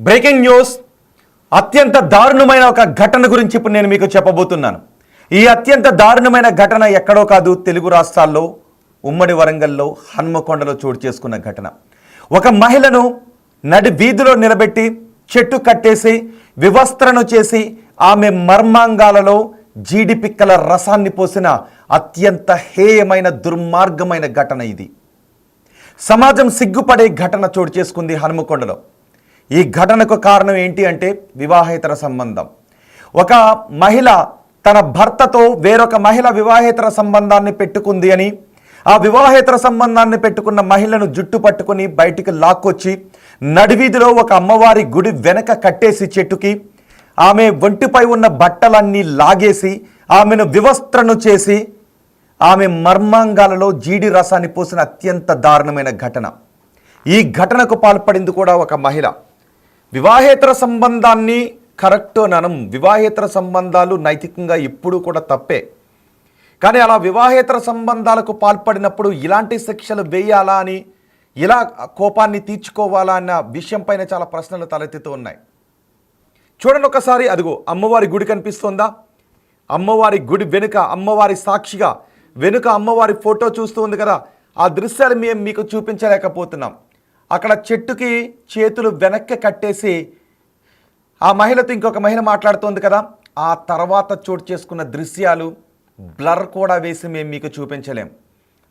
Breaking news అత్యంత దారుణమైన ఒక ఘటన గురించి ఇప్పుడు నేను మీకు చెప్పబోతున్నాను. ఈ అత్యంత దారుణమైన ఘటన ఎక్కడో కాదు, తెలుగు రాష్ట్రాల్లో ఉమ్మడి వరంగల్లో హన్మకొండలో చోటు చేసుకున్న ఘటన. ఒక మహిళను నడి వీధిలో నిలబెట్టి చెట్టు కట్టేసి వివస్త్రను చేసి ఆమె మర్మాంగాలలో జీడిపిక్కల రసాన్ని పోసిన అత్యంత హేయమైన దుర్మార్గమైన ఘటన ఇది. సమాజం సిగ్గుపడే ఘటన చోటు చేసుకుంది హన్మకొండలో. ఈ ఘటనకు కారణం ఏంటి అంటే వివాహేతర సంబంధం. ఒక మహిళ తన భర్తతో వేరొక మహిళ వివాహేతర సంబంధాన్ని పెట్టుకుంది అని, ఆ వివాహేతర సంబంధాన్ని పెట్టుకున్న మహిళను జుట్టు పట్టుకుని బయటికి లాక్కొచ్చి నడివీధిలో ఒక అమ్మవారి గుడి వెనక కట్టేసి చెట్టుకి ఆమె ఒంటిపై ఉన్న బట్టలన్నీ లాగేసి ఆమెను వివస్త్రను చేసి ఆమె మర్మాంగాలలో జీడి రసాన్ని పోసిన అత్యంత దారుణమైన ఘటన. ఈ ఘటనకు పాల్పడింది కూడా ఒక మహిళ. వివాహేతర సంబంధాన్ని కరెక్ట్ అనం, వివాహేతర సంబంధాలు నైతికంగా ఎప్పుడూ కూడా తప్పే. కానీ అలా వివాహేతర సంబంధాలకు పాల్పడినప్పుడు ఇలాంటి శిక్షలు వేయాలా అని, ఇలా కోపాన్ని తీర్చుకోవాలా అన్న విషయంపైన చాలా ప్రశ్నలు తలెత్తుతూ ఉన్నాయి. చూడండి ఒకసారి, అదిగో అమ్మవారి గుడి కనిపిస్తుందా? అమ్మవారి గుడి వెనుక అమ్మవారి సాక్షిగా వెనుక అమ్మవారి ఫోటో చూస్తూ ఉంది కదా, ఆ దృశ్యాలు మేము మీకు చూపించలేకపోతున్నాం. అక్కడ చెట్టుకి చేతులు వెనక్కి కట్టేసి ఆ మహిళతో ఇంకొక మహిళ మాట్లాడుతోంది కదా, ఆ తర్వాత చోటు చేసుకున్న దృశ్యాలు బ్లర్ కూడా వేసి మేము మీకు చూపించలేం.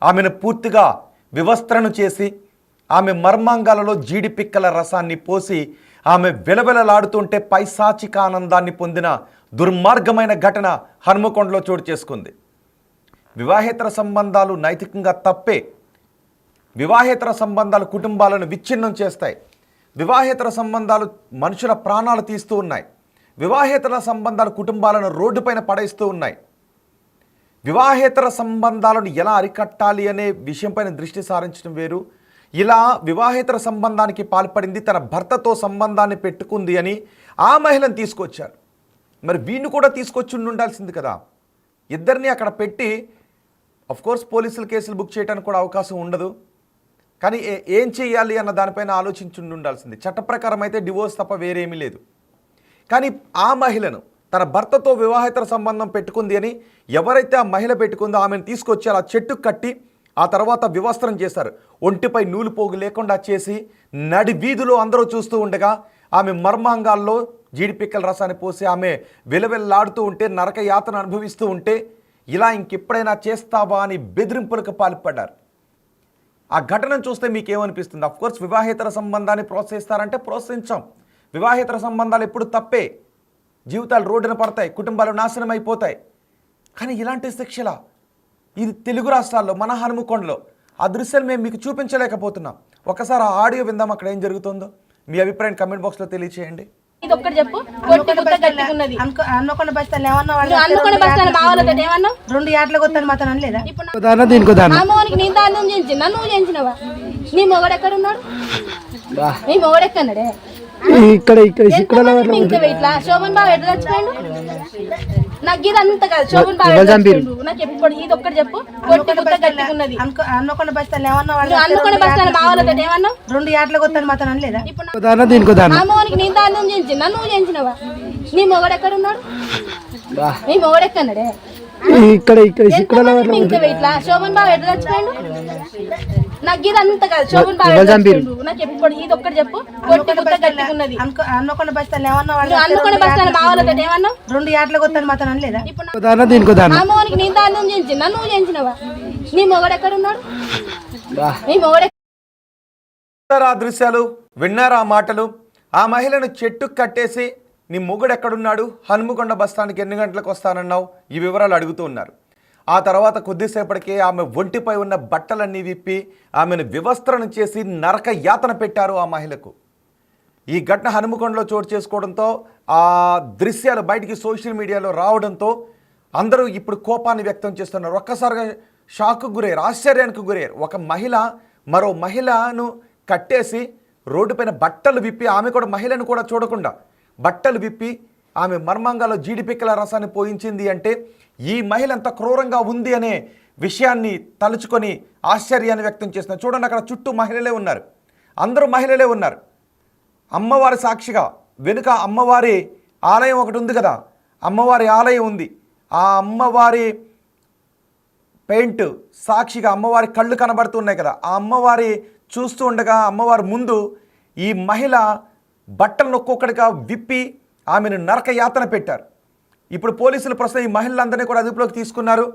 ఆమెను పూర్తిగా వివస్త్రను చేసి ఆమె మర్మాంగాలలో జీడిపిక్కల రసాన్ని పోసి ఆమె విలవిలలాడుతుంటే పైశాచిక ఆనందాన్ని పొందిన దుర్మార్గమైన ఘటన హన్మకొండలో చోటు చేసుకుంది. వివాహేతర సంబంధాలు నైతికంగా తప్పే. వివాహేతర సంబంధాలు కుటుంబాలను విచ్ఛిన్నం చేస్తాయి. వివాహేతర సంబంధాలు మనుషుల ప్రాణాలు తీస్తూ ఉన్నాయి. వివాహేతర సంబంధాలు కుటుంబాలను రోడ్డుపైన పడేస్తూ ఉన్నాయి. వివాహేతర సంబంధాలను ఎలా అరికట్టాలి అనే విషయంపైన దృష్టి సారించడం వేరు. ఇలా వివాహేతర సంబంధానికి పాల్పడింది, తన భర్తతో సంబంధాన్ని పెట్టుకుంది అని ఆ మహిళను తీసుకొచ్చారు. మరి వీణ్ణి కూడా తీసుకొచ్చి ఉండాల్సింది కదా. ఇద్దరిని అక్కడ పెట్టి, కోర్స్ పోలీసులు కేసులు బుక్ చేయడానికి కూడా అవకాశం ఉండదు. కానీ ఏం చేయాలి అన్న దానిపైన ఆలోచించి ఉండాల్సింది. చట్ట ప్రకారం అయితే డివోర్స్ తప్ప వేరేమీ లేదు. కానీ ఆ మహిళను తన భర్తతో వివాహేతర సంబంధం పెట్టుకుంది అని ఎవరైతే ఆ మహిళ పెట్టుకుందో ఆమెను తీసుకొచ్చి అలా చెట్టు కట్టి ఆ తర్వాత వివస్త్రం చేశారు. ఒంటిపై నూలు పోగు లేకుండా చేసి నడి వీధిలో అందరూ చూస్తూ ఉండగా ఆమె మర్మాంగాల్లో జీడిపిక్కల రసాన్ని పోసి ఆమె విలవిల్లాడుతూ ఉంటే, నరక యాతన అనుభవిస్తూ ఉంటే, ఇలా ఇంకెప్పుడైనా చేస్తావా అని బెదిరింపులకు పాల్పడ్డారు. ఆ ఘటనను చూస్తే మీకేమనిపిస్తుంది? అఫ్కోర్స్ వివాహేతర సంబంధాన్ని ప్రోత్సహిస్తారంటే ప్రోత్సహించాం. వివాహేతర సంబంధాలు ఎప్పుడు తప్పే. జీవితాలు రోడ్డున పడతాయి, కుటుంబాలు నాశనం అయిపోతాయి. కానీ ఇలాంటి శిక్షల ఇది తెలుగు రాష్ట్రాల్లో మన హన్మకొండలో ఆ దృశ్యాలు మేము మీకు చూపించలేకపోతున్నాం. ఒకసారి ఆ ఆడియో విందాం, అక్కడ ఏం జరుగుతుందో. మీ అభిప్రాయం కమెంట్ బాక్స్లో తెలియచేయండి. ఇది ఒక్కటి చెప్పు. హన్మకొండ బస్ స్టాండ్ ఏమన్నా ఏమన్నా 2 ఏట్లకు వస్తాను మాత్రం అనలేదా? అమ్మవారికి నేను దానం చేయించిన, నువ్వు చేయించినవా? నీ మొగడు ఎక్కడ ఉన్నాడు? నీ మొగడు ఎక్కన్నాడే? ఇక్కడ ఇట్లా శోభన్ బాబు ఎట్లా చచ్చిపోయాడు? నాకు ఇది అంత కాదు, శోభన్ బాబు నాకు ఎప్పుడు ఇది ఒక్కటి చెప్పు. హన్మకొండ బస్ స్టాండ్ ఏమన్నా హన్మకొండ బస్ స్టాండ్ మా వాళ్ళతో ఏమన్నా 2 ఏట్లకు వస్తాను మాత్రం అనలేదా? అమ్మవారికి నేను దానం చేయించిన, నువ్వు చేయించినవా? నీ మొగడు ఎక్కడ ఉన్నాడు? నీ మొగడు ఎక్కన్నాడే? ఇక్కడ ఇట్లా శోభన్ బాబు ఎట్లా చచ్చిపోయాడు? నాకు ఇది అంత కాదు, శోభన్ బాబు నాకు ఎప్పుడు ఇది ఒక్కటి చెప్పు. హన్మకొండ బస్ స్టాండ్ ఏమన్నా హన్మకొండ బస్ స్టాండ్ మా వాళ్ళతో ఏమన్నా 2 ఏట్లకు వస్తాను మాత్రం అనలేదా? అమ్మవారికి నేను దానం చేయించిన, నువ్వు చేయించినవా? నీ మొగడు ఎక్కడ ఉన్నాడు? నీ మొగడు ఆ దృశ్యాలు విన్నారా? ఆ మాటలు. ఆ మహిళను చెట్టు కట్టేసి నీ మొగుడు ఎక్కడున్నాడు, హన్మకొండ బస్టాండ్కి ఎన్ని గంటలకు వస్తానన్నావు, ఈ వివరాలు అడుగుతూ ఉన్నారు. ఆ తర్వాత కొద్దిసేపటికే ఆమె ఒంటిపై ఉన్న బట్టలన్నీ విప్పి ఆమెను వివస్త్రణ చేసి నరక యాతన పెట్టారు ఆ మహిళకు. ఈ ఘటన హన్మకొండలో చోటు చేసుకోవడంతో ఆ దృశ్యాలు బయటికి సోషల్ మీడియాలో రావడంతో అందరూ ఇప్పుడు కోపాన్ని వ్యక్తం చేస్తున్నారు. ఒక్కసారిగా షాక్కు గురయ్యారు, ఆశ్చర్యానికి గురయ్యారు. ఒక మహిళ మరో మహిళను కట్టేసి రోడ్డుపైన బట్టలు విప్పి, ఆమె కూడా మహిళను కూడా చూడకుండా బట్టలు విప్పి ఆమె మర్మాంగాలో జీడిపిక్కల రసాన్ని పోయించింది అంటే ఈ మహిళ ఎంత క్రూరంగా ఉంది అనే విషయాన్ని తలుచుకొని ఆశ్చర్యాన్ని వ్యక్తం చేస్తున్నారు. చూడండి, అక్కడ చుట్టూ మహిళలే ఉన్నారు, అందరూ మహిళలే ఉన్నారు. అమ్మవారి సాక్షిగా వెనుక అమ్మవారి ఆలయం ఒకటి ఉంది కదా, అమ్మవారి ఆలయం ఉంది. ఆ అమ్మవారి పెయింట్ సాక్షిగా అమ్మవారి కళ్ళు కనబడుతున్నాయి కదా, ఆ అమ్మవారి చూస్తూ ఉండగా అమ్మవారి ముందు ఈ మహిళ బట్టలను ఒక్కొక్కడిగా విప్పి ఆమెను నరక యాతన పెట్టారు. ఇప్పుడు పోలీసులు ప్రస్తుతం ఈ మహిళలందరినీ కూడా అదుపులోకి తీసుకున్నారు,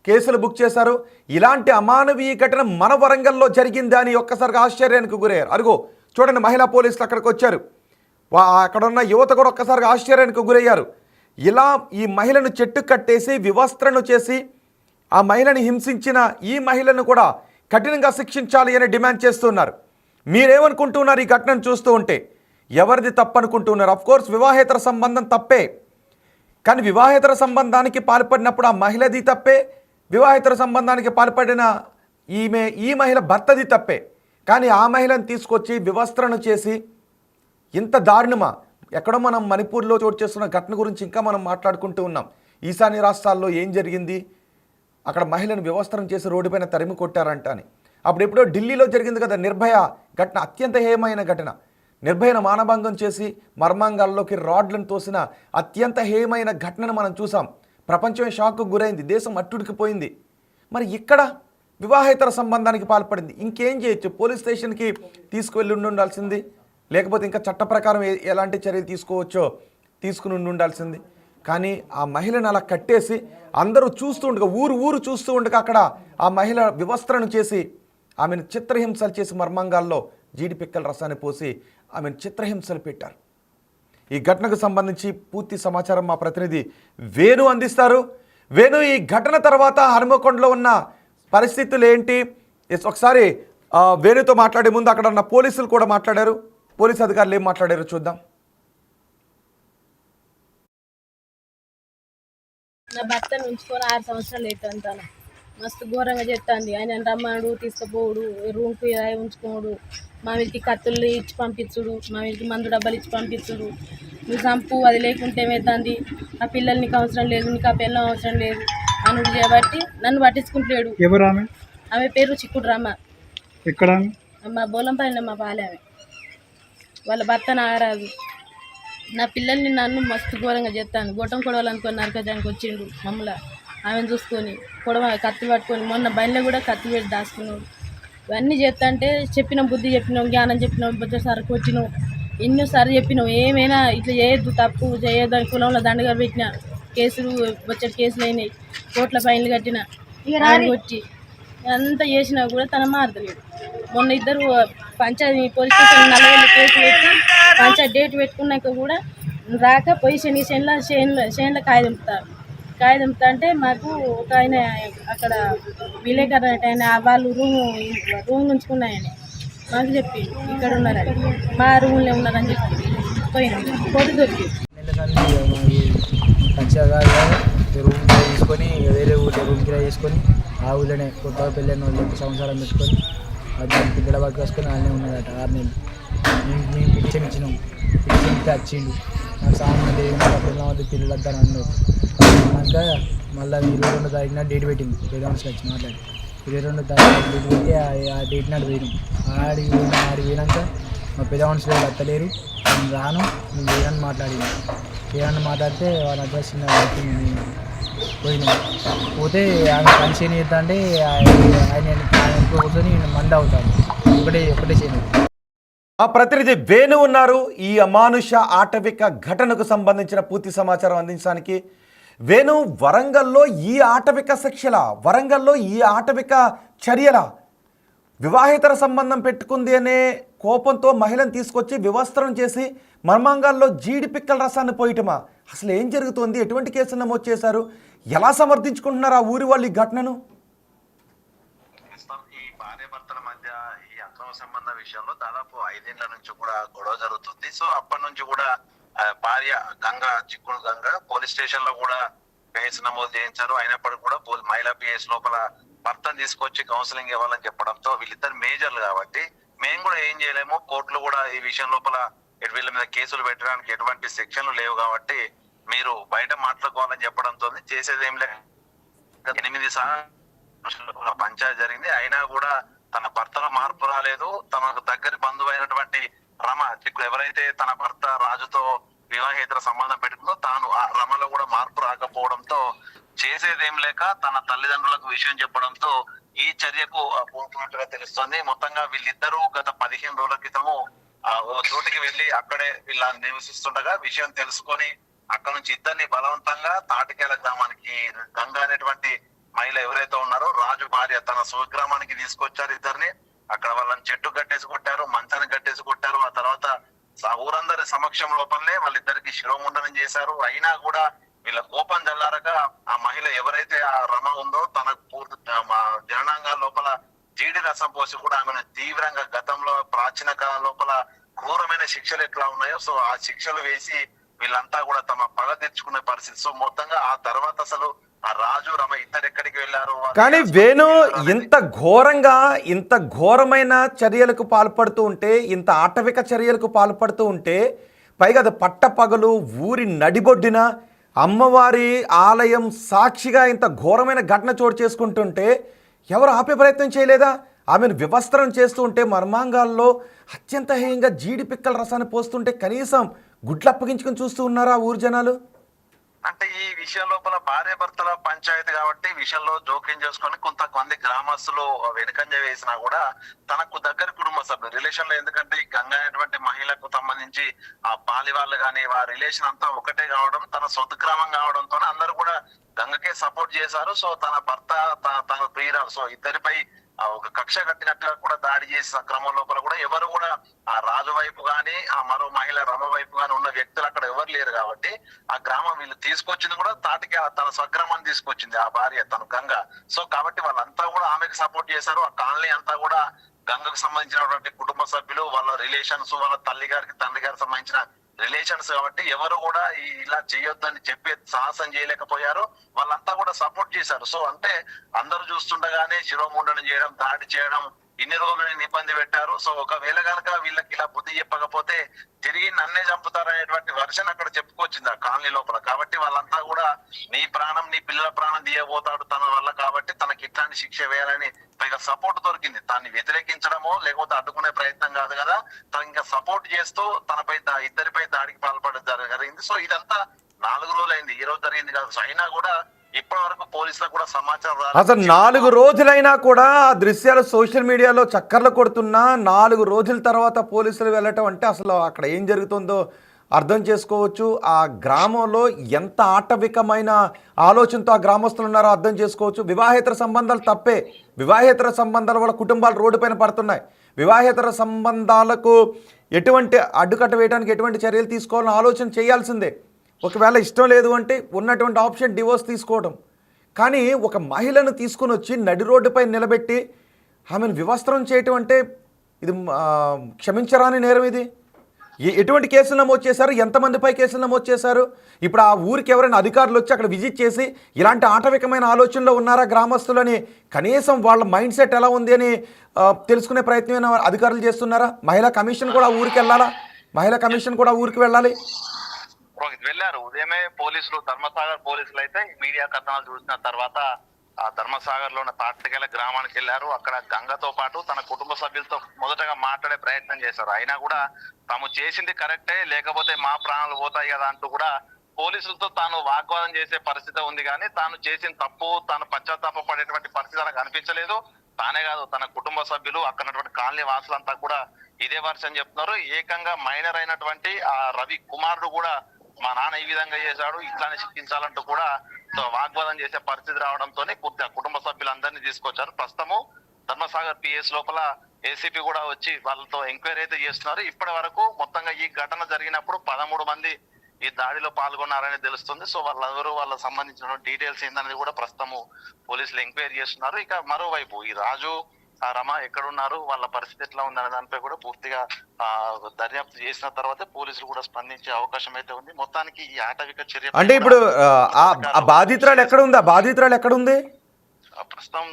కేసులు బుక్ చేశారు. ఇలాంటి అమానవీయ ఘటన మన వరంగల్లో జరిగిందా అని ఒక్కసారిగా ఆశ్చర్యానికి గురయ్యారు. అరుగో చూడండి, మహిళా పోలీసులు అక్కడికి వచ్చారు. అక్కడ ఉన్న యువత కూడా ఒక్కసారిగా ఆశ్చర్యానికి గురయ్యారు. ఇలా ఈ మహిళను చెట్టు కట్టేసి వివస్త్రను చేసి ఆ మహిళని హింసించిన ఈ మహిళను కూడా కఠినంగా శిక్షించాలి అని డిమాండ్ చేస్తున్నారు. మీరేమనుకుంటున్నారు ఈ ఘటనను చూస్తూ ఉంటే? ఎవరిది తప్పనుకుంటున్నారు? అఫ్కోర్స్ వివాహేతర సంబంధం తప్పే, కానీ వివాహేతర సంబంధానికి పాల్పడినప్పుడు ఆ మహిళది తప్పే, వివాహేతర సంబంధానికి పాల్పడిన ఈ మహిళ భర్తది తప్పే. కానీ ఆ మహిళను తీసుకొచ్చి వివస్త్రను చేసి ఇంత దారుణమా? ఎక్కడో మనం మణిపూర్లో చోటు చేస్తున్న ఘటన గురించి ఇంకా మనం మాట్లాడుకుంటూ ఉన్నాం. ఈశాన్య రాష్ట్రాల్లో ఏం జరిగింది, అక్కడ మహిళను వివస్త్రం చేసి రోడ్డుపైన తరిమి కొట్టారంట అని. అప్పుడెప్పుడో ఢిల్లీలో జరిగింది కదా నిర్భయ ఘటన, అత్యంత హేయమైన ఘటన. నిర్భయను మానభంగం చేసి మర్మాంగాల్లోకి రాడ్లను తోసిన అత్యంత హేయమైన ఘటనను మనం చూసాం. ప్రపంచమే షాక్కు గురైంది, దేశం అట్టుడికిపోయింది. మరి ఇక్కడ వివాహేతర సంబంధానికి పాల్పడింది, ఇంకేం చేయొచ్చు? పోలీస్ స్టేషన్కి తీసుకువెళ్ళి ఉండాల్సింది, లేకపోతే ఇంకా చట్ట ప్రకారం ఎలాంటి చర్యలు తీసుకోవచ్చో తీసుకుని ఉండాల్సింది. కానీ ఆ మహిళను అలా కట్టేసి అందరూ చూస్తూ ఉండగా, ఊరు చూస్తూ ఉండగా అక్కడ ఆ మహిళ వివస్త్రను చేసి ఆమెను చిత్రహింసలు చేసి మర్మాంగాల్లో జీడిపిక్కల రసాన్ని పోసి ఆమెను చిత్రహింసలు పెట్టారు. ఈ ఘటనకు సంబంధించి పూర్తి సమాచారం మా ప్రతినిధి వేణు అందిస్తారు. వేణు, ఈ ఘటన తర్వాత హనుమకొండలో ఉన్న పరిస్థితులు ఏంటి? ఒకసారి వేణుతో మాట్లాడే ముందు అక్కడ ఉన్న పోలీసులు కూడా మాట్లాడారు. పోలీసు అధికారులు ఏం మాట్లాడారో చూద్దాం. నా భర్తను ఉంచుకొని 6 సంవత్సరాలు అవుతుంది. తను మస్తు ఘోరంగా చెప్తాంది. ఆయన రమ్మడు, తీసుకుపోడు, రూమ్కి ఉంచుకోడు, మా వీరికి కత్తులు ఇచ్చి పంపించుడు, మా వీరికి మందు డబ్బాలు ఇచ్చి పంపించుడు. నువ్వు చంపు, అది లేకుంటే ఏమవుతుంది, ఆ పిల్లలు నీకు అవసరం లేదు, నీకు ఆ పిల్లలు అవసరం లేదు అనుడు చేయబట్టి నన్ను పట్టించుకుంటలేడు. ఎవరు ఆమె పేరు చిక్కుడు రమ్మ. ఎక్కడ? మా బోలంపల్లి మా పాలే. ఆమె వాళ్ళ భర్త నాగరాజు. నా పిల్లల్ని నన్ను మస్తు ఘోరంగా చేస్తాను. గొట్టం కొడవాలనుకొని నరకజానికి వచ్చిండు మమ్మల్ని. ఆమెను చూసుకొని కత్తి పట్టుకొని మొన్న బండిలో కూడా కత్తి పెట్టి దాచుకున్నాడు. ఇవన్నీ చేస్తా అంటే చెప్పినాం, బుద్ధి చెప్పినాం, జ్ఞానం చెప్పినాం, బొచ్చసారి కొట్టినాం, ఎన్నోసార్లు చెప్పినాం. ఏమైనా ఇట్లా చేయొద్దు, తప్పు చేయొద్దు అని కులంలో దండగా పెట్టిన కేసులు, బొచ్చడి కేసులు అయినాయి, కోట్ల ఫైన్లు కట్టిన, కొట్టి అంతా చేసినా కూడా తన మారతలేదు. మొన్న ఇద్దరు పంచాయతీ పోలీస్ స్టేషన్ 40 కేసు పెట్టి పంచాయతీ డేట్ పెట్టుకున్నాక కూడా రాక పోయి చేనుల కాయదంపుతా అంటే మాకు ఒక ఆయన అక్కడ విలేకరు ఆయన వాళ్ళు రూమ్ ఉంచుకున్నాయని మాకు చెప్పి ఇక్కడ ఉన్నారని, మా రూమ్లో ఉన్నారని చెప్పి పోయింది. పొద్దు దొరికి రూమ్ తీసుకొని వేరే ఊళ్ళో రూమ్ కిరా చేసుకొని ఆ ఊళ్ళోనే కొత్తగా పెళ్ళైన వాళ్ళకి సంవత్సరం పెట్టుకొని దానికి బిడ్డ వర్క్ వేసుకొని వాళ్ళనే ఉన్నాడట 6 నెలలు. మేము పిటిషన్ ఇచ్చినాం, పిటిషన్ ఇస్తే వచ్చిండు. నాకు సామాన్ లేదు, పిల్లలు వద్దని అన్నారు. అన్నాక మళ్ళీ 22వ తారీఖున డేట్ పెట్టింది, పెద్దమనిషికి వచ్చి మాట్లాడి 22వ తారీఖు డేట్ పెట్టి ఆ డేట్ నాడు పోయినాం. ఆడికి పోయినాక మా పెద్ద మనుషులు వస్తలేరు, నేను రాను, నేను వేరని మాట్లాడినా. వేరని మాట్లాడితే వాళ్ళ అడ్రస్ పోయినాం. పోతే ఆమె పని చేయని చేస్తా అంటే ఆయన కూర్చొని మంద అవుతాను ఒకటే చేయను. ఆ ప్రతినిధి వేణు ఉన్నారు ఈ అమానుష ఆటవిక ఘటనకు సంబంధించిన పూర్తి సమాచారం అందించడానికి. వేణు, వరంగల్లో ఈ ఆటవిక శిక్షల, వరంగల్లో ఈ ఆటవిక చర్యల, వివాహేతర సంబంధం పెట్టుకుంది అనే కోపంతో మహిళను తీసుకొచ్చి వివస్త్రం చేసి మర్మాంగాల్లో జీడిపిక్కల రసాన్ని పోయటమా? అసలు ఏం జరుగుతుంది? ఎటువంటి కేసు నమోదు చేశారు? ఎలా సమర్థించుకుంటున్నారు ఆ ఊరి వాళ్ళు ఈ ఘటనను? ఈ భార్య భర్తల మధ్య ఈ అక్రమ సంబంధ విషయంలో దాదాపు 5 ఏళ్ల నుంచి కూడా గొడవ జరుగుతుంది. సో అప్పటి నుంచి కూడా భార్య చిక్కుడు గంగ పోలీస్ స్టేషన్ లో కూడా కేసు నమోదు చేయించారు. అయినప్పటికీ కూడా మహిళా పిఎస్ లోపల భర్తను తీసుకొచ్చి కౌన్సిలింగ్ ఇవ్వాలని చెప్పడంతో వీళ్ళిద్దరు మేజర్లు కాబట్టి మేము కూడా ఏం చేయలేము. కోర్టులు కూడా ఈ విషయం లోపల వీళ్ళ మీద కేసులు పెట్టడానికి ఎటువంటి సెక్షన్లు లేవు కాబట్టి మీరు బయట మాట్లాడుకోవాలని చెప్పడంతో చేసేది ఏం లేదు. 8 సార్లు పంచాయతీ జరిగింది, అయినా కూడా తన భర్తలో మార్పు రాలేదు. తనకు దగ్గర బంధువు అయినటువంటి రమ చిక్కుడు ఎవరైతే తన భర్త రాజుతో వివాహేతర సంబంధం పెట్టుకుందో తాను ఆ రమలో కూడా మార్పు రాకపోవడంతో చేసేదేం లేక తన తల్లిదండ్రులకు విషయం చెప్పడంతో ఈ చర్యకు పూనుకున్నట్టుగా తెలుస్తోంది. మొత్తంగా వీళ్ళిద్దరూ గత 15 రోజుల క్రితము ఓ చోటికి వెళ్లి అక్కడే వీళ్ళ నివసిస్తుండగా విషయం తెలుసుకొని అక్కడ నుంచి ఇద్దరిని బలవంతంగా తాటికేల గ్రామానికి గంగ అనేటువంటి మహిళ ఎవరైతే ఉన్నారో రాజు భార్య తన స్వగ్రామానికి తీసుకొచ్చారు ఇద్దరిని. అక్కడ వాళ్ళని చెట్టు కట్టేసి కొట్టారు, మంచాన్ని కట్టేసి కొట్టారు. ఆ తర్వాత ఊరందరి సమక్షం లోపలనే వాళ్ళిద్దరికి శిరోముండనం చేశారు. అయినా కూడా వీళ్ళ కోపం జల్లారగా ఆ మహిళ ఎవరైతే ఆ రమ ఉందో తనకు పూర్తి జననాంగాల లోపల జీడి రసం పోసి కూడా ఆమెను తీవ్రంగా గతంలో ప్రాచీన కాలం లోపల క్రూరమైన శిక్షలు ఎట్లా ఉన్నాయో సో ఆ శిక్షలు వేసి వీళ్ళంతా కూడా తమ పగ తెచ్చుకునే పరిస్థితి. సో మొత్తంగా ఆ తర్వాత అసలు ఆ రాజు రమ ఇద్దరు ఎక్కడికి వెళ్ళారు. కానీ వేణు ఇంత ఘోరమైన చర్యలకు పాల్పడుతూ ఉంటే, ఇంత ఆటవిక చర్యలకు పాల్పడుతూ ఉంటే, పైగా అది పట్టపగలు ఊరి నడిబొడ్డిన అమ్మవారి ఆలయం సాక్షిగా ఇంత ఘోరమైన ఘటన చోటు చేసుకుంటుంటే ఎవరు ఆపే ప్రయత్నం చేయలేదా? ఆమెను వివస్త్రం చేస్తూ ఉంటే మర్మాంగాల్లో అత్యంత హేయంగా జీడి పిక్కల రసాన్ని పోస్తుంటే కనీసం గుడ్లు అప్పగించుకొని చూస్తూ ఉన్నారా ఊరు జనాలు? అంటే ఈ విషయం లోపల భార్య భర్తల పంచాయతీ కాబట్టి విషయంలో జోక్యం చేసుకొని కొంతమంది గ్రామస్తులు వెనుకంజ వేసినా కూడా తనకు దగ్గర కుటుంబ సభ్యులు రిలేషన్ లో, ఎందుకంటే ఈ గంగ అనేటువంటి మహిళకు సంబంధించి ఆ పాలి వాళ్ళు కానీ ఆ రిలేషన్ అంతా ఒకటే కావడం, తన సొంత గ్రామం కావడంతో అందరూ కూడా గంగకే సపోర్ట్ చేశారు. సో తన భర్త తన ప్రియురాలు సో ఇద్దరిపై ఒక కక్ష కట్టినట్టుగా కూడా దాడి చేసిన క్రమం లోపల కూడా ఎవరు కూడా ఆ రాజు వైపు గాని ఆ మరో మహిళ రమ వైపు గాని ఉన్న వ్యక్తులు అక్కడ ఎవరు లేరు కాబట్టి ఆ గ్రామం వీళ్ళు తీసుకొచ్చింది కూడా తాటికి తన స్వగ్రామాన్ని తీసుకొచ్చింది ఆ భార్య తను గంగ. సో కాబట్టి వాళ్ళంతా కూడా ఆమెకు సపోర్ట్ చేశారు. ఆ కాలనీ అంతా కూడా గంగకు సంబంధించినటువంటి కుటుంబ సభ్యులు, వాళ్ళ రిలేషన్స్, వాళ్ళ తల్లి గారికి తండ్రి గారికి సంబంధించిన రిలేషన్స్ కాబట్టి ఎవరు కూడా ఇలా చేయొద్దని చెప్పే సాహసం చేయలేకపోయారు. వాళ్ళంతా కూడా సపోర్ట్ చేశారు. సో అంటే అందరూ చూస్తుండగానే శిరోముండనం చేయడం, దాడి చేయడం, ఇన్ని రోజులు ఇబ్బంది పెట్టారు. సో ఒకవేళ కనుక వీళ్ళకి ఇలా బుద్ధి చెప్పకపోతే తిరిగి నన్నే చంపుతారనేటువంటి వర్షన్ అక్కడ చెప్పుకొచ్చింది ఆ కాలనీ లోపల. కాబట్టి వాళ్ళంతా కూడా నీ ప్రాణం నీ పిల్లల ప్రాణం తీయబోతాడు తన వల్ల కాబట్టి తనకి ఇట్లాంటి శిక్ష వేయాలని పైగా సపోర్ట్ దొరికింది. దాన్ని వ్యతిరేకించడమో లేకపోతే అడ్డుకునే ప్రయత్నం కాదు కదా, తను ఇంకా సపోర్ట్ చేస్తూ తనపై ఇద్దరిపై దాడికి పాల్పడడం జరిగింది. సో ఇదంతా 4 రోజులైంది, ఈ రోజు జరిగింది కాదు. అయినా కూడా ఇప్పటి వరకు పోలీసులకు కూడా సమాచారం రాలేదు. అసలు 4 రోజులైనా కూడా ఆ దృశ్యాలు సోషల్ మీడియాలో చక్కర్లు కొడుతున్నా 4 రోజుల తర్వాత పోలీసులు వెళ్ళటం అంటే అసలు అక్కడ ఏం జరుగుతుందో అర్థం చేసుకోవచ్చు. ఆ గ్రామంలో ఎంత ఆటవికమైన ఆలోచనతో ఆ గ్రామస్తులు ఉన్నారో అర్థం చేసుకోవచ్చు. వివాహేతర సంబంధాలు తప్పే, వివాహేతర సంబంధాల వల్ల కుటుంబాలు రోడ్డు పైన పడుతున్నాయి. వివాహేతర సంబంధాలకు ఎటువంటి అడ్డుకట్ట వేయడానికి ఎటువంటి చర్యలు తీసుకోవాలని ఆలోచన చేయాల్సిందే. ఒకవేళ ఇష్టం లేదు అంటే ఉన్నటువంటి ఆప్షన్ డివోర్స్ తీసుకోవడం. కానీ ఒక మహిళను తీసుకుని వచ్చి నడి రోడ్డుపై నిలబెట్టి ఆమెను వివస్త్రం చేయటం అంటే ఇది క్షమించరాని నేరం. ఇది ఎటువంటి కేసులు నమోదు చేశారు? ఎంతమందిపై కేసులు నమోదు చేశారు? ఇప్పుడు ఆ ఊరికి ఎవరైనా అధికారులు వచ్చి అక్కడ విజిట్ చేసి ఇలాంటి ఆటవికమైన ఆలోచనలో ఉన్నారా గ్రామస్తులని, కనీసం వాళ్ళ మైండ్ సెట్ ఎలా ఉంది అని తెలుసుకునే ప్రయత్నం అధికారులు చేస్తున్నారా? మహిళా కమిషన్ కూడా ఊరికి వెళ్ళాలా? మహిళా కమిషన్ కూడా ఊరికి వెళ్ళాలి. వెళ్ళారు ఉదయమే పోలీసులు, ధర్మసాగర్ పోలీసులు అయితే మీడియా కథనాలు చూసిన తర్వాత ఆ ధర్మసాగర్ లో ఉన్న తాటికేల గ్రామానికి వెళ్ళారు. అక్కడ గంగతో పాటు తన కుటుంబ సభ్యులతో మొదటగా మాట్లాడే ప్రయత్నం చేశారు. అయినా కూడా తాము చేసింది కరెక్టే, లేకపోతే మా ప్రాణాలు పోతాయి కదా అంటూ కూడా పోలీసులతో తాను వాగ్వాదం చేసే పరిస్థితి ఉంది. కానీ తాను చేసిన తప్పు, తాను పశ్చాత్తాప పడేటువంటి పరిస్థితి నాకు అనిపించలేదు. తానే కాదు తన కుటుంబ సభ్యులు, అక్కడ కాలనీ వాసులంతా కూడా ఇదే వర్షం చెప్తున్నారు. ఏకంగా మైనర్ అయినటువంటి ఆ రవి కుమారుడు కూడా మా నాన్న ఈ విధంగా చేశాడు, ఇట్లానే శిక్షించాలంటూ కూడా వాగ్వాదం చేసే పరిస్థితి రావడంతో పూర్తిగా కుటుంబ సభ్యులందరినీ తీసుకొచ్చారు. ప్రస్తుతము ధర్మసాగర్ పిఎస్ లోపల ఏసీపీ కూడా వచ్చి వాళ్ళతో ఎంక్వైరీ అయితే చేస్తున్నారు. ఇప్పటి వరకు మొత్తంగా ఈ ఘటన జరిగినప్పుడు 13 మంది ఈ దాడిలో పాల్గొన్నారని తెలుస్తుంది. సో వాళ్ళెవరు, వాళ్ళకి సంబంధించిన డీటెయిల్స్ ఏందనేది కూడా ప్రస్తుతము పోలీసులు ఎంక్వైరీ చేస్తున్నారు. ఇక మరోవైపు ఈ రాజు ఆ రమ ఎక్కడున్నారు, వాళ్ళ పరిస్థితి ఎట్లా ఉందనే దానిపై కూడా పూర్తిగా దర్యాప్తు చేసిన తర్వాత పోలీసులు కూడా స్పందించే అవకాశం అయితే ఉంది. మొత్తానికి ఈ ఆటవిక చర్య అంటే ఇప్పుడు ఆ బాధితురాలు ఎక్కడ ఉంది? ఆ బాధితురాలు ఎక్కడ ఉంది? ప్రస్తుతం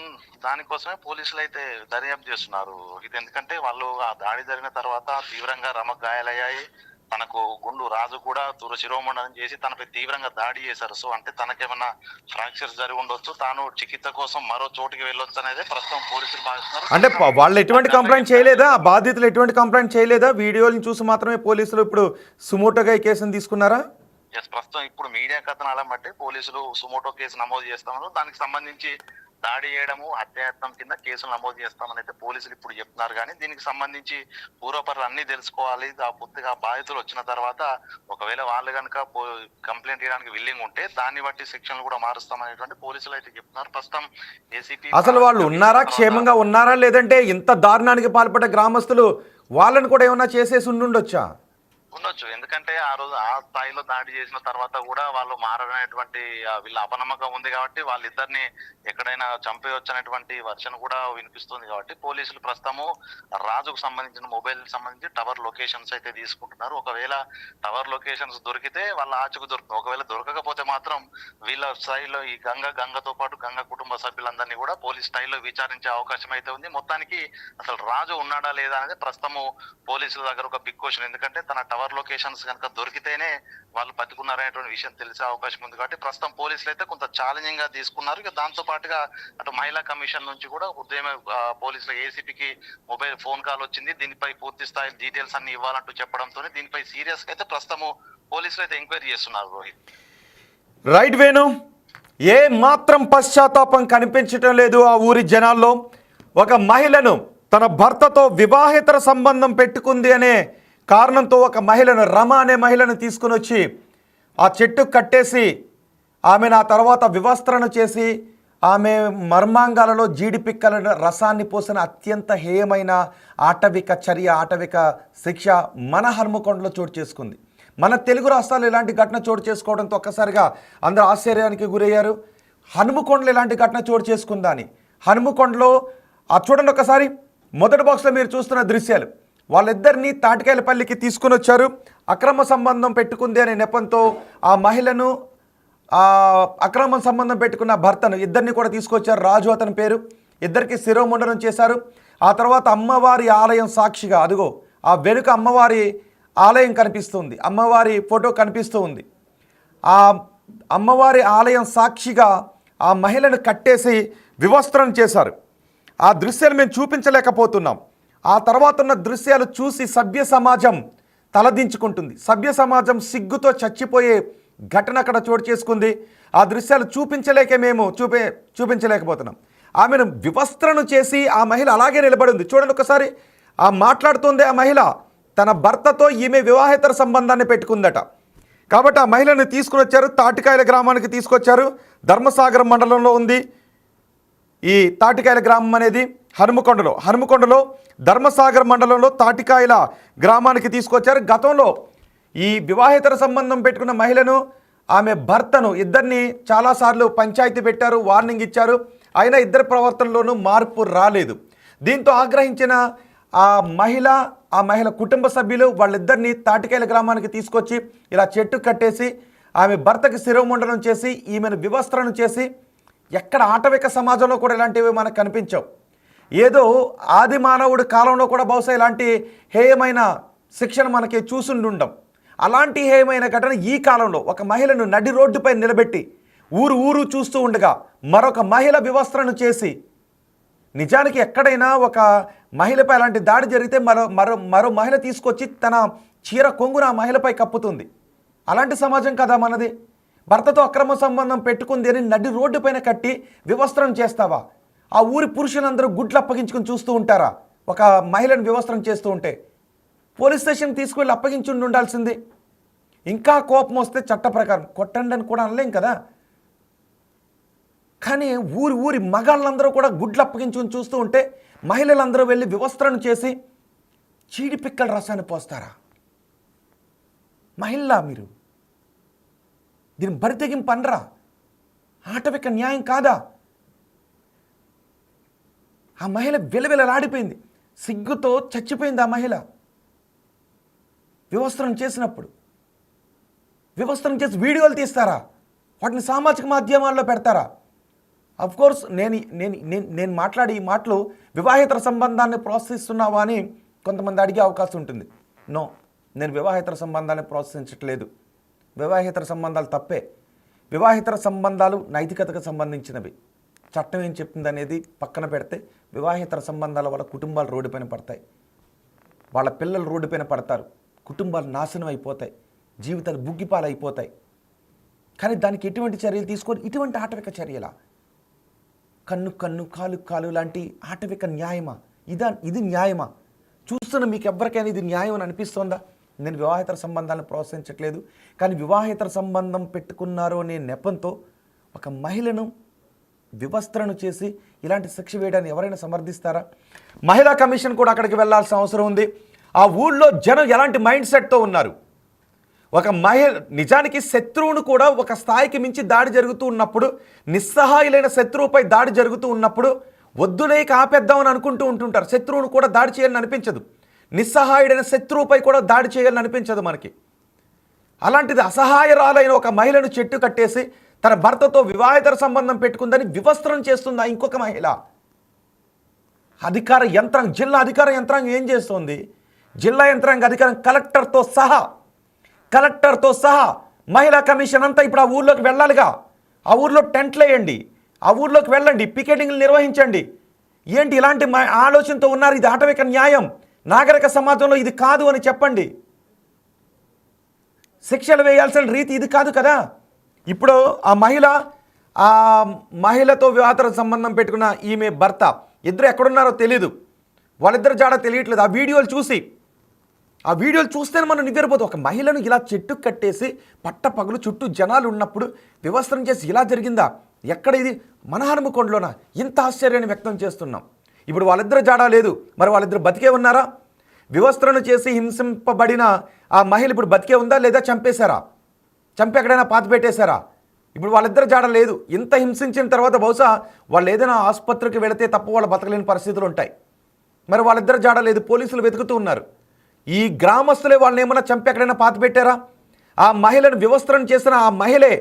దానికోసమే పోలీసులు అయితే దర్యాప్తు చేస్తున్నారు. ఇది ఎందుకంటే వాళ్ళు ఆ దాడి జరిగిన తర్వాత తీవ్రంగా రమ గాయాలయ్యాయి. తనకు గుండు రాజు కూడా శిరోమండనం చేసి తనపై తీవ్రంగా దాడి చేశారు. సో అంటే తనకేమన్నా ఫ్రాక్చర్స్ జరిగి ఉండొచ్చు, తాను చికిత్స కోసం మరో చోటుకి వెళ్ళొచ్చు అనేది ప్రస్తుతం పోలీసులు భావిస్తున్నారు. అంటే వాళ్ళు ఎటువంటి కంప్లైంట్ చేయలేదా, బాధితులు ఎటువంటి కంప్లైంట్ చేయలేదా? వీడియోని చూసి మాత్రమే పోలీసులు ఇప్పుడు సుమోటోగా ఈ కేసును తీసుకున్నారా? ప్రస్తుతం ఇప్పుడు మీడియా కథనాలను బట్టి పోలీసులు సుమోటో కేసు నమోదు చేస్తామన్నారు. దానికి సంబంధించి దాడి చేయడము హత్యాయత్నం కింద కేసులు నమోదు చేస్తామని అయితే పోలీసులు ఇప్పుడు చెప్తున్నారు. కానీ దీనికి సంబంధించి పూర్వపరాలు అన్ని తెలుసుకోవాలి. పూర్తిగా బాధితులు వచ్చిన తర్వాత ఒకవేళ వాళ్ళు కనుక కంప్లైంట్ చేయడానికి విల్లింగ్ ఉంటే దాన్ని బట్టి శిక్షణలు కూడా మారుస్తామనేటువంటి పోలీసులు అయితే చెప్తున్నారు. ప్రస్తుతం ఏసీపీ అసలు వాళ్ళు ఉన్నారా, క్షేమంగా ఉన్నారా, లేదంటే ఇంత దారుణానికి పాల్పడ్డ గ్రామస్తులు వాళ్ళని కూడా ఏమన్నా చేసేసి ఉండొచ్చా? ఉండొచ్చు. ఎందుకంటే ఆ రోజు ఆ స్థాయిలో దాడి చేసిన తర్వాత కూడా వాళ్ళు మారనేటువంటి వీళ్ళ అపనమ్మకం ఉంది కాబట్టి వాళ్ళిద్దరిని ఎక్కడైనా చంపేయొచ్చు అనేటువంటి వర్షన్ కూడా వినిపిస్తుంది. కాబట్టి పోలీసులు ప్రస్తుతము రాజుకు సంబంధించిన మొబైల్ సంబంధించి టవర్ లొకేషన్స్ అయితే తీసుకుంటున్నారు. ఒకవేళ టవర్ లొకేషన్స్ దొరికితే వాళ్ళ ఆచకు దొరుకుతుంది. ఒకవేళ దొరకకపోతే మాత్రం వీళ్ళ స్థాయిలో ఈ గంగతో పాటు గంగ కుటుంబ సభ్యులందరినీ కూడా పోలీస్ స్థాయిలో విచారించే అవకాశం అయితే ఉంది. మొత్తానికి అసలు రాజు ఉన్నాడా లేదా అనేది ప్రస్తుతము పోలీసుల దగ్గర ఒక బిగ్ క్వశ్చన్. ఎందుకంటే తన టవర్ లొకేషన్స్ కనుక దొరికితేనే వాళ్ళు బతుకున్నారనేటువంటి విషయం తెలిసే అవకాశం ఉంది. కాబట్టి ప్రస్తుతం పోలీసులు అయితే కొంత ఛాలెంజింగ్ గా తీసుకున్నారు. ఇక దాంతో పాటుగా అటు మహిళా కమిషన్ నుంచి కూడా ఉదయం పోలీసుల ఏసీపీకి మొబైల్ ఫోన్ కాల్ వచ్చింది. దీనిపై పూర్తి స్థాయి డీటెయిల్స్ అన్ని ఇవ్వాలంటూ చెప్పడంతో దీనిపై సీరియస్ గా అయితే ప్రస్తుతం పోలీసులు అయితే ఎంక్వైరీ చేస్తున్నారు. రోహిత్, రైట్ వేణు, ఏ మాత్రం పశ్చాత్తాపం కనిపించటం లేదు ఆ ఊరి జనాల్లో. ఒక మహిళను తన భర్తతో వివాహేతర సంబంధం పెట్టుకుంది అనే కారణంతో ఒక మహిళను, రమ అనే మహిళను తీసుకుని వచ్చి ఆ చెట్టు కట్టేసి ఆమెను ఆ తర్వాత వివస్త్రణ చేసి ఆమె మర్మాంగాలలో జీడిపిక్కల రసాన్ని పోసిన అత్యంత హేయమైన ఆటవిక చర్య, ఆటవిక శిక్ష మన హన్మకొండలో చోటు చేసుకుంది. మన తెలుగు రాష్ట్రాలు ఇలాంటి ఘటన చోటు చేసుకోవడంతో ఒక్కసారిగా అందరూ ఆశ్చర్యానికి గురయ్యారు. హన్మకొండలో ఇలాంటి ఘటన చోటు చేసుకుందా అని. హన్మకొండలో చూడండి ఒకసారి, మొదటి బాక్స్లో మీరు చూస్తున్న దృశ్యాలు. వాళ్ళిద్దరినీ తాటికాయలపల్లికి తీసుకుని వచ్చారు. అక్రమ సంబంధం పెట్టుకుంది అనే నెపంతో ఆ మహిళను, అక్రమ సంబంధం పెట్టుకున్న భర్తను ఇద్దరిని కూడా తీసుకొచ్చారు. రాజు అతని పేరు. ఇద్దరికి శిరోముండనం చేశారు. ఆ తర్వాత అమ్మవారి ఆలయం సాక్షిగా, అదిగో ఆ వెనుక అమ్మవారి ఆలయం కనిపిస్తుంది, అమ్మవారి ఫోటో కనిపిస్తూ ఉంది. ఆ అమ్మవారి ఆలయం సాక్షిగా ఆ మహిళను కట్టేసి వివస్త్రం చేశారు. ఆ దృశ్యాలు మేము చూపించలేకపోతున్నాం. ఆ తర్వాత ఉన్న దృశ్యాలు చూసి సభ్య సమాజం తలదించుకుంటుంది. సభ్య సమాజం సిగ్గుతో చచ్చిపోయే ఘటన అక్కడ చోటు చేసుకుంది. ఆ దృశ్యాలు మేము చూపించలేకపోతున్నాం. ఆమెను వివస్త్రను చేసి ఆ మహిళ అలాగే నిలబడి ఉంది. చూడండి ఒకసారి, ఆ మాట్లాడుతుంది ఆ మహిళ తన భర్తతో ఈమె వివాహేతర సంబంధాన్ని పెట్టుకుందట. కాబట్టి ఆ మహిళను తీసుకుని వచ్చారు, తాటికాయల గ్రామానికి తీసుకొచ్చారు. ధర్మసాగరం మండలంలో ఉంది ఈ తాటికాయల గ్రామం అనేది. హనుమకొండలో ధర్మసాగర్ మండలంలో తాటికాయల గ్రామానికి తీసుకొచ్చారు. గతంలో ఈ వివాహేతర సంబంధం పెట్టుకున్న మహిళను, ఆమె భర్తను ఇద్దరిని చాలాసార్లు పంచాయతీ పెట్టారు, వార్నింగ్ ఇచ్చారు. అయినా ఇద్దరి ప్రవర్తనలోనూ మార్పు రాలేదు. దీంతో ఆగ్రహించిన ఆ మహిళ కుటుంబ సభ్యులు వాళ్ళిద్దరిని తాటికాయల గ్రామానికి తీసుకొచ్చి ఇలా చెట్టు కట్టేసి ఆమె భర్తకి శిరోముండనం చేసి ఈమెను వివస్త్రను చేసి, ఎక్కడ ఆటవిక సమాజంలో కూడా ఇలాంటివి మనకు కనిపించవు. ఏదో ఆది మానవుడి కాలంలో కూడా బహుశా ఇలాంటి హేయమైన శిక్షణ మనకి చూసుండుండం. అలాంటి హేయమైన ఘటన ఈ కాలంలో ఒక మహిళను నడి రోడ్డుపై నిలబెట్టి ఊరు చూస్తూ ఉండగా మరొక మహిళ వివస్త్రను చేసి, నిజానికి ఎక్కడైనా ఒక మహిళపై అలాంటి దాడి జరిగితే మరో మహిళ తీసుకొచ్చి తన చీర కొంగున ఆ మహిళపై కప్పుతుంది. అలాంటి సమాజం కదా మనది. భర్తతో అక్రమ సంబంధం పెట్టుకుంది అని నడి రోడ్డు పైన కట్టి వివస్త్రం చేస్తావా? ఆ ఊరి పురుషులందరూ గుడ్లు అప్పగించుకొని చూస్తూ ఉంటారా ఒక మహిళను వివస్త్రం చేస్తూ ఉంటే? పోలీస్ స్టేషన్ తీసుకువెళ్ళి అప్పగించి ఉండాల్సింది. ఇంకా కోపం వస్తే చట్ట ప్రకారం కొట్టండి అని కూడా అనలేం కదా. కానీ ఊరి మగాళ్ళందరూ కూడా గుడ్లు అప్పగించుకొని చూస్తూ ఉంటే మహిళలందరూ వెళ్ళి వివస్త్రం చేసి చీడిపిక్కల రసాన్ని పోస్తారా? మహిళ మీరు దీని బరితెగింపు అనరా? ఆటవిక న్యాయం కాదా? ఆ మహిళ విలవిలలాడిపోయింది, సిగ్గుతో చచ్చిపోయింది ఆ మహిళ. వివస్త్రం చేసినప్పుడు వివస్త్రం చేసి వీడియోలు తీస్తారా? వాటిని సామాజిక మాధ్యమాల్లో పెడతారా? అఫ్కోర్స్ నేను మాట్లాడే ఈ మాటలు వివాహేతర సంబంధాన్ని ప్రోత్సహిస్తున్నావా అని కొంతమంది అడిగే అవకాశం ఉంటుంది. నో, నేను వివాహేతర సంబంధాలను ప్రోత్సహించట్లేదు. వివాహేతర సంబంధాలు తప్పే. వివాహేతర సంబంధాలు నైతికతకు సంబంధించినవి. చట్టం ఏం చెప్తుంది అనేది పక్కన పెడితే వివాహేతర సంబంధాల వల్ల కుటుంబాలు రోడ్డుపైన పడతాయి, వాళ్ళ పిల్లలు రోడ్డుపైన పడతారు, కుటుంబాలు నాశనం అయిపోతాయి, జీవితాలు బుగ్గిపాలు అయిపోతాయి. కానీ దానికి ఎటువంటి చర్యలు తీసుకొని ఇటువంటి ఆటవిక చర్యలా? కన్ను కన్ను కాలు కాలు లాంటి ఆటవిక న్యాయమా? ఇది న్యాయమా? చూస్తున్న మీకు ఎవరికైనా ఇది న్యాయం అని అనిపిస్తోందా? నేను వివాహేతర సంబంధాలను ప్రోత్సహించట్లేదు, కానీ వివాహేతర సంబంధం పెట్టుకున్నారు అనే నెపంతో ఒక మహిళను వివస్త్రను చేసి ఇలాంటి శిక్ష వేయడాన్ని ఎవరైనా సమర్థిస్తారా? మహిళా కమిషన్ కూడా అక్కడికి వెళ్ళాల్సిన అవసరం ఉంది. ఆ ఊళ్ళో జనం ఎలాంటి మైండ్ సెట్తో ఉన్నారు? ఒక నిజానికి శత్రువును కూడా ఒక స్థాయికి మించి దాడి జరుగుతూ ఉన్నప్పుడు, నిస్సహాయులైన శత్రువుపై దాడి జరుగుతూ ఉన్నప్పుడు వద్దులేక ఆపేద్దామని అనుకుంటూ ఉంటుంటారు. శత్రువును కూడా దాడి చేయాలని అనిపించదు, నిస్సహాయుడైన శత్రువుపై కూడా దాడి చేయాలని అనిపించదు మనకి. అలాంటిది అసహాయరాలైన ఒక మహిళను చెట్టు కట్టేసి తన భర్తతో వివాహేతర సంబంధం పెట్టుకుందని వివస్త్రం చేస్తుందా ఇంకొక మహిళ? అధికార యంత్రాంగం, జిల్లా అధికార యంత్రాంగం ఏం చేస్తోంది? జిల్లా యంత్రాంగ అధికారం కలెక్టర్తో సహా మహిళా కమిషన్ అంతా ఇప్పుడు ఆ ఊర్లోకి వెళ్ళాలిగా. ఆ ఊర్లో టెంట్లు వేయండి, ఆ ఊర్లోకి వెళ్ళండి, పికెటింగ్లు నిర్వహించండి. ఏంటి ఇలాంటి ఆలోచనతో ఉన్నారు? ఇది ఆటవిక న్యాయం, నాగరిక సమాజంలో ఇది కాదు అని చెప్పండి. శిక్షలు వేయాల్సిన రీతి ఇది కాదు కదా. ఇప్పుడు ఆ మహిళతో వివాహేతర సంబంధం పెట్టుకున్న ఈమె భర్త ఇద్దరు ఎక్కడున్నారో తెలియదు, వాళ్ళిద్దరు జాడ తెలియట్లేదు. ఆ వీడియోలు చూస్తేనే మనం నిద్రపోతాం. ఒక మహిళను ఇలా చెట్టు కట్టేసి పట్టపగలు చుట్టూ జనాలు ఉన్నప్పుడు వివస్త్రం చేసి ఇలా జరిగిందా? ఎక్కడ ఇది? మన హనుమకొండలోనా? ఇంత ఆశ్చర్యాన్ని వ్యక్తం చేస్తున్నాం. ఇప్పుడు వాళ్ళిద్దరు జాడ లేదు, మరి వాళ్ళిద్దరు బతికే ఉన్నారా? వివస్త్రను చేసి హింసింపబడిన ఆ మహిళ ఇప్పుడు బతికే ఉందా లేదా చంపేశారా? చంపి ఎక్కడైనా పాతి పెట్టేశారా? ఇప్పుడు వాళ్ళిద్దరు జాడ లేదు. ఇంత హింసించిన తర్వాత బహుశా వాళ్ళు ఏదైనా ఆసుపత్రికి వెళితే తప్ప వాళ్ళు బతకలేని పరిస్థితులు ఉంటాయి. మరి వాళ్ళిద్దరు జాడ లేదు, పోలీసులు వెతుకుతూ ఉన్నారు. ఈ గ్రామస్తులే వాళ్ళని ఏమైనా చంపి ఎక్కడైనా పాతి పెట్టారా? ఆ మహిళను వివస్త్రం చేసిన ఆ మహిళే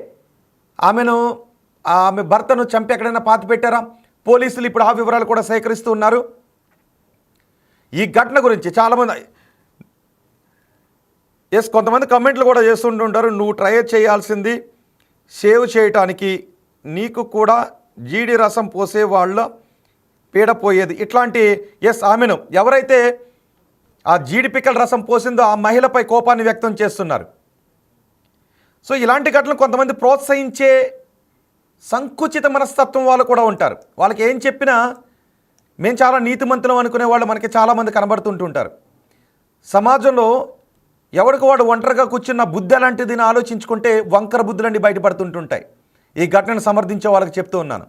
ఆమె భర్తను చంపి ఎక్కడైనా పాతి పెట్టారా? పోలీసులు ఇప్పుడు ఆ వివరాలు కూడా సేకరిస్తూ ఉన్నారు. ఈ ఘటన గురించి చాలామంది కొంతమంది కమెంట్లు కూడా చేస్తుంటుంటారు. నువ్వు ట్రై చేయాల్సింది సేవ్ చేయటానికి, నీకు కూడా జీడి రసం పోసే వాళ్ళ పీడపోయేది. ఇట్లాంటి ఆమెను ఎవరైతే ఆ జీడి పిక్కల రసం పోసిందో ఆ మహిళపై కోపాన్ని వ్యక్తం చేస్తున్నారు. సో ఇలాంటి ఘటనలు కొంతమంది ప్రోత్సహించే సంకుచిత మనస్తత్వం వాళ్ళు కూడా ఉంటారు. వాళ్ళకి ఏం చెప్పినా మేము చాలా నీతిమంతులం అనుకునే వాళ్ళు మనకి చాలామంది కనబడుతుంటుంటారు. సమాజంలో ఎవరికి వాడు ఒంటరిగా కూర్చున్న బుద్ధి అలాంటిది ఆలోచించుకుంటే వంకర బుద్ధులన్నీ బయటపడుతుంటుంటాయి. ఈ ఘటనను సమర్థించే వాళ్ళకి చెప్తూ ఉన్నాను,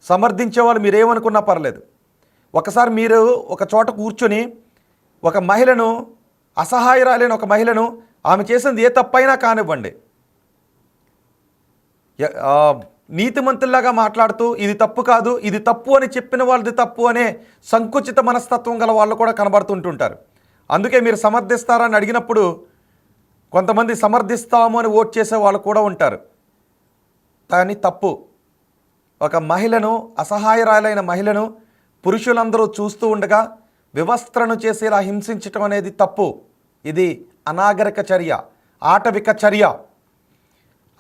సమర్థించే వాళ్ళు మీరేమనుకున్నా పర్లేదు. ఒకసారి మీరు ఒక చోట కూర్చొని ఒక మహిళను, అసహాయరాలైన ఒక మహిళను, ఆమె చేసింది ఏ తప్పైనా కానివ్వండి, నీతిమంతుల్లాగా మాట్లాడుతూ ఇది తప్పు కాదు, ఇది తప్పు అని చెప్పిన వాళ్ళది తప్పు అనే సంకుచిత మనస్తత్వం గల వాళ్ళు కూడా కనబడుతుంటుంటారు. అందుకే మీరు సమర్థిస్తారని అడిగినప్పుడు కొంతమంది సమర్థిస్తాము అని ఓట్ చేసే వాళ్ళు కూడా ఉంటారు. కానీ తప్పు. ఒక మహిళను, అసహాయరాలైన మహిళను పురుషులందరూ చూస్తూ ఉండగా వివస్త్రను చేసి ఇలా హింసించటం అనేది తప్పు. ఇది అనాగరిక చర్య, ఆటవిక చర్య.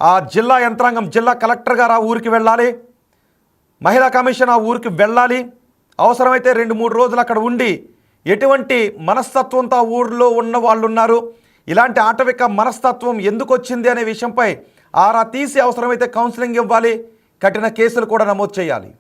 ఆ జిల్లా యంత్రాంగం, జిల్లా కలెక్టర్ గారు ఆ ఊరికి వెళ్ళాలి, మహిళా కమిషన్ ఆ ఊరికి వెళ్ళాలి. అవసరమైతే 2-3 రోజులు అక్కడ ఉండి ఎటువంటి మనస్తత్వంతో ఆ ఊరిలో ఉన్న వాళ్ళు ఉన్నారు, ఇలాంటి ఆటవిక మనస్తత్వం ఎందుకు వచ్చింది అనే విషయంపై ఆరా తీసి అవసరమైతే కౌన్సిలింగ్ ఇవ్వాలి, కఠిన కేసులు కూడా నమోదు చేయాలి.